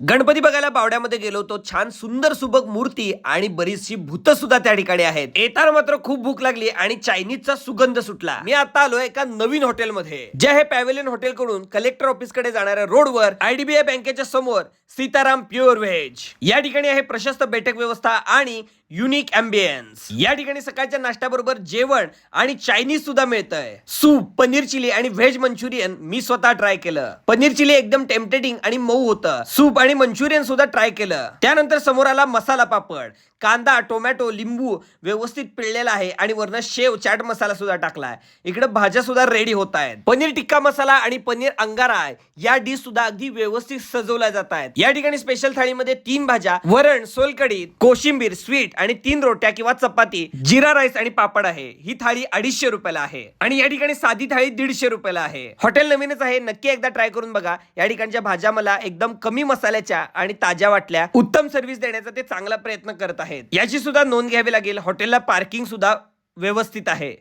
गणपती बघायला बावड्यामध्ये गेलो तो छान सुंदर सुबक मूर्ती आणि बरीचशी भूत सुद्धा त्या ठिकाणी आहेत. येताना मात्र खूप भूक लागली आणि चायनीजचा सुगंध सुटला. मी आता आलोय एका नवीन हॉटेलमध्ये जे आहे पॅव्हेलियन हॉटेल कडून कलेक्टर ऑफिस कडे जाणाऱ्या रोडवर IDBI बँकेच्या समोर सीताराम प्युअर व्हेज. या ठिकाणी आहे प्रशस्त बैठक व्यवस्था आणि युनिक अँबियन्स. या ठिकाणी सकाळच्या नाश्त्याबरोबर जेवण आणि चायनीज सुद्धा मिळतंय. सूप, पनीर चिली आणि व्हेज मंचुरियन मी स्वतः ट्राय केलं. पनीर चिली एकदम टेम्पटेटिंग आणि मऊ होतं. सूप आणि मंचुरियन सुद्धा ट्राय केलं. त्यानंतर समोर आला मसाला पापड, कांदा, टोमॅटो, लिंबू व्यवस्थित पिळलेला आहे आणि वरनं शेव, चाट मसाला सुद्धा टाकलाय. इकडे भाज्या सुद्धा रेडी होत आहेत. पनीर टिक्का मसाला आणि पनीर अंगारा या डिश सुद्धा अगदी व्यवस्थित सजवल्या जात आहेत. या ठिकाणी स्पेशल थाळीमध्ये 3 भाज्या, वरण, सोलकढी, कोशिंबीर, स्वीट आणि 3 रोट्या किंवा चपाती, जिरा राईस आणि पापड आहे. ही थाळी 250 रुपयाला आहे आणि या ठिकाणी साधी थाळी 150 रुपयाला आहे. हॉटेल नवीनच आहे, नक्की एकदा ट्राय करून बघा. या ठिकाणच्या भाज्या मला एकदम कमी मसाल्याच्या आणि ताज्या वाटल्या. उत्तम सर्व्हिस देण्याचा ते चांगला प्रयत्न करत आहेत. याची सुद्धा नोंद घ्यावी लागेल. हॉटेलला पार्किंग सुद्धा व्यवस्थित आहे.